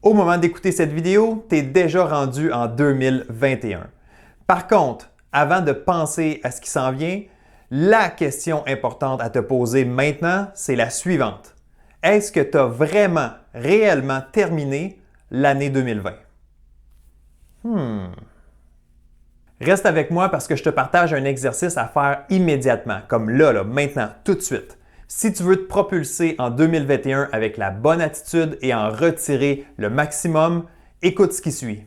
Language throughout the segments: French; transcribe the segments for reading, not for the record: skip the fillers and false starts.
Au moment d'écouter cette vidéo, tu es déjà rendu en 2021. Par contre, avant de penser à ce qui s'en vient, la question importante à te poser maintenant, c'est la suivante. Est-ce que tu as vraiment, réellement terminé l'année 2020? Reste avec moi parce que je te partage un exercice à faire immédiatement, comme là, maintenant, tout de suite. Si tu veux te propulser en 2021 avec la bonne attitude et en retirer le maximum, écoute ce qui suit.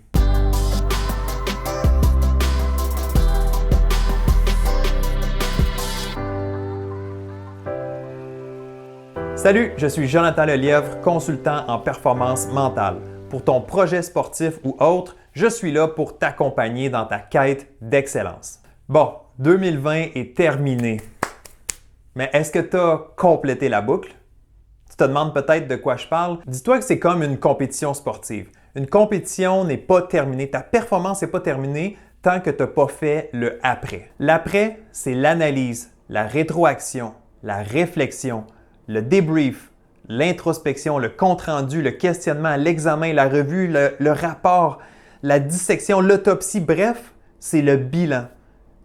Salut, je suis Jonathan Lelièvre, consultant en performance mentale. Pour ton projet sportif ou autre, je suis là pour t'accompagner dans ta quête d'excellence. Bon, 2020 est terminé. Mais est-ce que tu as complété la boucle? Tu te demandes peut-être de quoi je parle. Dis-toi que c'est comme une compétition sportive. Une compétition n'est pas terminée, ta performance n'est pas terminée tant que tu n'as pas fait le après. L'après, c'est l'analyse, la rétroaction, la réflexion, le débrief, l'introspection, le compte-rendu, le questionnement, l'examen, la revue, le rapport, la dissection, l'autopsie, bref, c'est le bilan.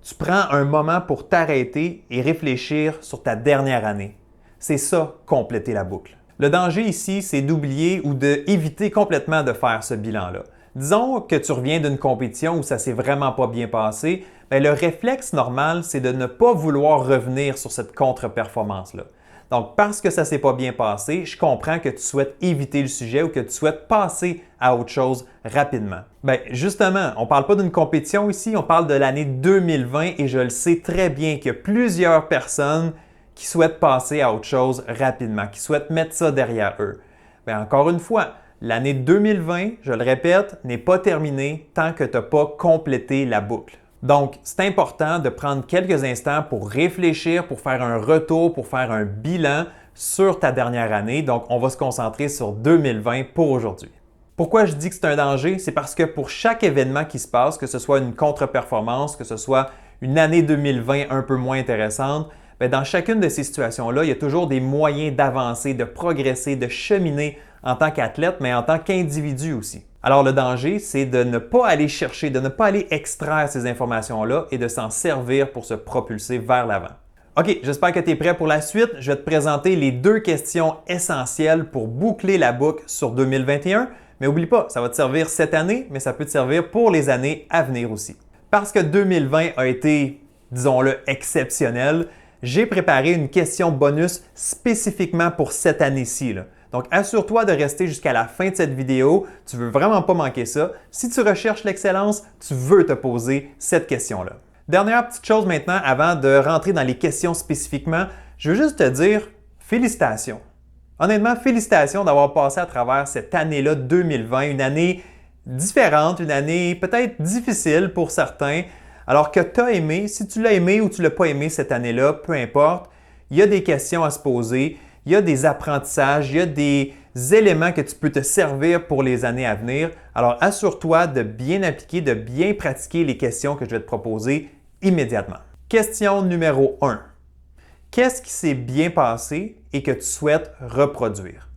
Tu prends un moment pour t'arrêter et réfléchir sur ta dernière année. C'est ça, compléter la boucle. Le danger ici, c'est d'oublier ou d'éviter complètement de faire ce bilan-là. Disons que tu reviens d'une compétition où ça s'est vraiment pas bien passé, le réflexe normal, c'est de ne pas vouloir revenir sur cette contre-performance-là. Donc, parce que ça ne s'est pas bien passé, je comprends que tu souhaites éviter le sujet ou que tu souhaites passer à autre chose rapidement. Justement, on ne parle pas d'une compétition ici, on parle de l'année 2020 et je le sais très bien qu'il y a plusieurs personnes qui souhaitent passer à autre chose rapidement, qui souhaitent mettre ça derrière eux. Encore une fois, l'année 2020, je le répète, n'est pas terminée tant que tu n'as pas complété la boucle. Donc, c'est important de prendre quelques instants pour réfléchir, pour faire un retour, pour faire un bilan sur ta dernière année. Donc, on va se concentrer sur 2020 pour aujourd'hui. Pourquoi je dis que c'est un danger? C'est parce que pour chaque événement qui se passe, que ce soit une contre-performance, que ce soit une année 2020 un peu moins intéressante, dans chacune de ces situations-là, il y a toujours des moyens d'avancer, de progresser, de cheminer en tant qu'athlète, mais en tant qu'individu aussi. Alors le danger, c'est de ne pas aller chercher, de ne pas aller extraire ces informations-là et de s'en servir pour se propulser vers l'avant. OK, j'espère que tu es prêt pour la suite. Je vais te présenter les 2 questions essentielles pour boucler la boucle sur 2021. Mais n'oublie pas, ça va te servir cette année, mais ça peut te servir pour les années à venir aussi. Parce que 2020 a été, disons-le, exceptionnel, j'ai préparé une question bonus spécifiquement pour cette année-ci. Donc, assure-toi de rester jusqu'à la fin de cette vidéo. Tu ne veux vraiment pas manquer ça. Si tu recherches l'excellence, tu veux te poser cette question-là. Dernière petite chose maintenant, avant de rentrer dans les questions spécifiquement, je veux juste te dire félicitations. Honnêtement, félicitations d'avoir passé à travers cette année-là 2020, une année différente, une année peut-être difficile pour certains. Alors que tu as aimé, si tu l'as aimé ou tu ne l'as pas aimé cette année-là, peu importe, il y a des questions à se poser. Il y a des apprentissages, il y a des éléments que tu peux te servir pour les années à venir. Alors, assure-toi de bien appliquer, de bien pratiquer les questions que je vais te proposer immédiatement. Question numéro 1. Qu'est-ce qui s'est bien passé et que tu souhaites reproduire?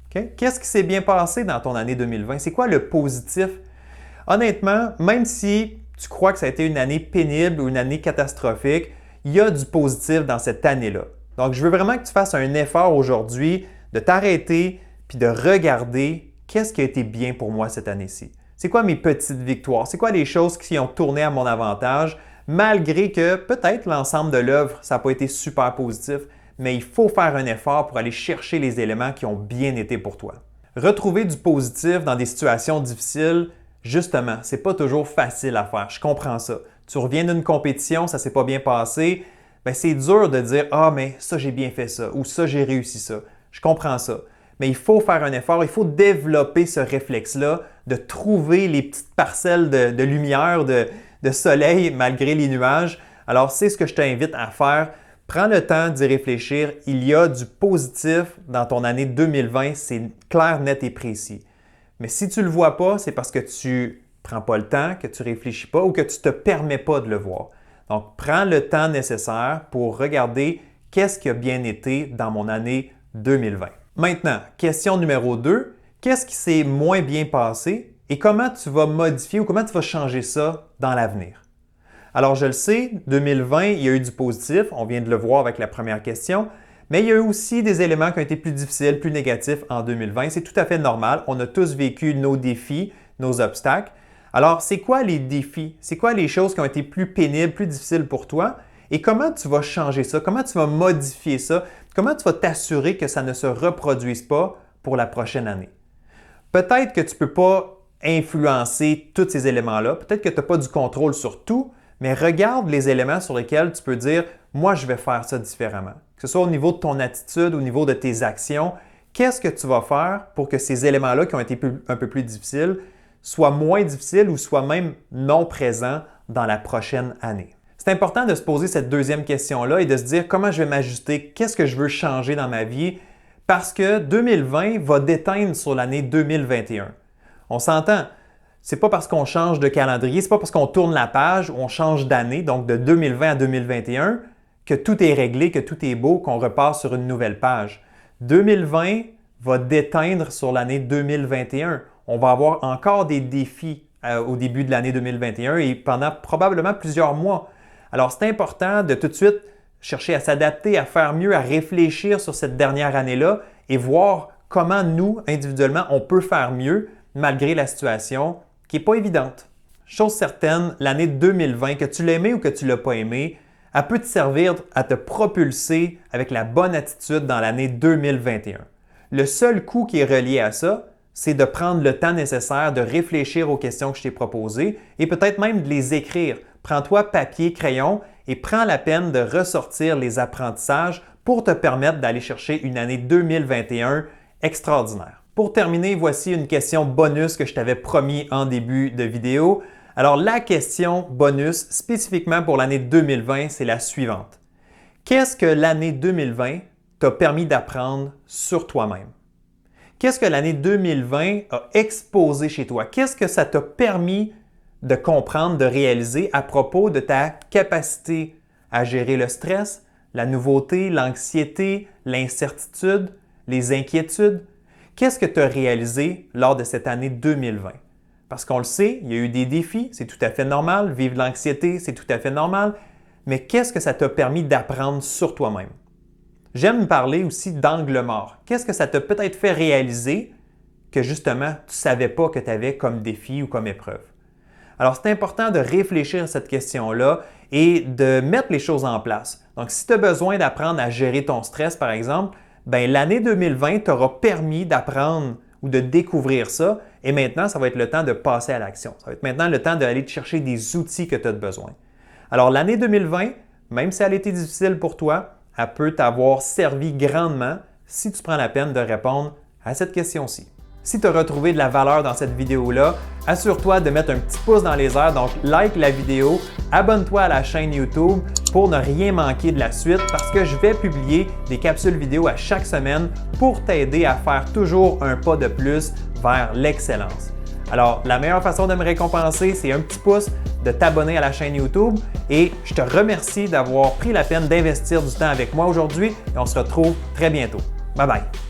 Okay? Qu'est-ce qui s'est bien passé dans ton année 2020? C'est quoi le positif? Honnêtement, même si tu crois que ça a été une année pénible ou une année catastrophique, il y a du positif dans cette année-là. Donc, je veux vraiment que tu fasses un effort aujourd'hui de t'arrêter puis de regarder qu'est-ce qui a été bien pour moi cette année-ci. C'est quoi mes petites victoires? C'est quoi les choses qui ont tourné à mon avantage, malgré que peut-être l'ensemble de l'œuvre, ça n'a pas été super positif, mais il faut faire un effort pour aller chercher les éléments qui ont bien été pour toi. Retrouver du positif dans des situations difficiles, justement, c'est pas toujours facile à faire. Je comprends ça. Tu reviens d'une compétition, ça s'est pas bien passé. C'est dur de dire « Ah, mais ça, j'ai bien fait ça » ou « Ça, j'ai réussi ça ». Je comprends ça. Mais il faut faire un effort, il faut développer ce réflexe-là, de trouver les petites parcelles de lumière, de soleil malgré les nuages. Alors, c'est ce que je t'invite à faire. Prends le temps d'y réfléchir. Il y a du positif dans ton année 2020, c'est clair, net et précis. Mais si tu ne le vois pas, c'est parce que tu ne prends pas le temps, que tu ne réfléchis pas ou que tu ne te permets pas de le voir. Donc, prends le temps nécessaire pour regarder qu'est-ce qui a bien été dans mon année 2020. Maintenant, question numéro 2. qu'est-ce qui s'est moins bien passé et comment tu vas modifier ou comment tu vas changer ça dans l'avenir. Alors, je le sais, 2020, il y a eu du positif, on vient de le voir avec la première question, mais il y a eu aussi des éléments qui ont été plus difficiles, plus négatifs en 2020. C'est tout à fait normal, on a tous vécu nos défis, nos obstacles. Alors, c'est quoi les défis? C'est quoi les choses qui ont été plus pénibles, plus difficiles pour toi? Et comment tu vas changer ça? Comment tu vas modifier ça? Comment tu vas t'assurer que ça ne se reproduise pas pour la prochaine année? Peut-être que tu ne peux pas influencer tous ces éléments-là, peut-être que tu n'as pas du contrôle sur tout, mais regarde les éléments sur lesquels tu peux dire « moi, je vais faire ça différemment ». Que ce soit au niveau de ton attitude, au niveau de tes actions, qu'est-ce que tu vas faire pour que ces éléments-là qui ont été un peu plus difficiles soient moins difficiles ou soient même non présents dans la prochaine année? C'est important de se poser cette deuxième question-là et de se dire comment je vais m'ajuster, qu'est-ce que je veux changer dans ma vie, parce que 2020 va déteindre sur l'année 2021. On s'entend, c'est pas parce qu'on change de calendrier, c'est pas parce qu'on tourne la page ou on change d'année, donc de 2020 à 2021, que tout est réglé, que tout est beau, qu'on repart sur une nouvelle page. 2020 va déteindre sur l'année 2021. On va avoir encore des défis au début de l'année 2021 et pendant probablement plusieurs mois. Alors, c'est important de tout de suite chercher à s'adapter, à faire mieux, à réfléchir sur cette dernière année-là et voir comment nous, individuellement, on peut faire mieux malgré la situation qui n'est pas évidente. Chose certaine, l'année 2020, que tu l'as aimée ou que tu ne l'as pas aimée, elle peut te servir à te propulser avec la bonne attitude dans l'année 2021. Le seul coût qui est relié à ça, c'est de prendre le temps nécessaire de réfléchir aux questions que je t'ai proposées et peut-être même de les écrire. Prends-toi papier, crayon et prends la peine de ressortir les apprentissages pour te permettre d'aller chercher une année 2021 extraordinaire. Pour terminer, voici une question bonus que je t'avais promis en début de vidéo. Alors, la question bonus spécifiquement pour l'année 2020, c'est la suivante. Qu'est-ce que l'année 2020 t'a permis d'apprendre sur toi-même? Qu'est-ce que l'année 2020 a exposé chez toi? Qu'est-ce que ça t'a permis de comprendre, de réaliser à propos de ta capacité à gérer le stress, la nouveauté, l'anxiété, l'incertitude, les inquiétudes? Qu'est-ce que tu as réalisé lors de cette année 2020? Parce qu'on le sait, il y a eu des défis, c'est tout à fait normal. Vivre l'anxiété, c'est tout à fait normal. Mais qu'est-ce que ça t'a permis d'apprendre sur toi-même? J'aime parler aussi d'angle mort. Qu'est-ce que ça t'a peut-être fait réaliser que justement, tu ne savais pas que tu avais comme défi ou comme épreuve? Alors, c'est important de réfléchir à cette question-là et de mettre les choses en place. Donc, si tu as besoin d'apprendre à gérer ton stress, par exemple, bien, l'année 2020 t'aura permis d'apprendre ou de découvrir ça et maintenant, ça va être le temps de passer à l'action. Ça va être maintenant le temps d'aller te chercher des outils que tu as besoin. Alors, l'année 2020, même si elle a été difficile pour toi, elle peut t'avoir servi grandement si tu prends la peine de répondre à cette question-ci. Si tu as retrouvé de la valeur dans cette vidéo-là, assure-toi de mettre un petit pouce dans les airs, donc like la vidéo, abonne-toi à la chaîne YouTube pour ne rien manquer de la suite parce que je vais publier des capsules vidéo à chaque semaine pour t'aider à faire toujours un pas de plus vers l'excellence. Alors, la meilleure façon de me récompenser, c'est un petit pouce, de t'abonner à la chaîne YouTube et je te remercie d'avoir pris la peine d'investir du temps avec moi aujourd'hui et on se retrouve très bientôt. Bye bye!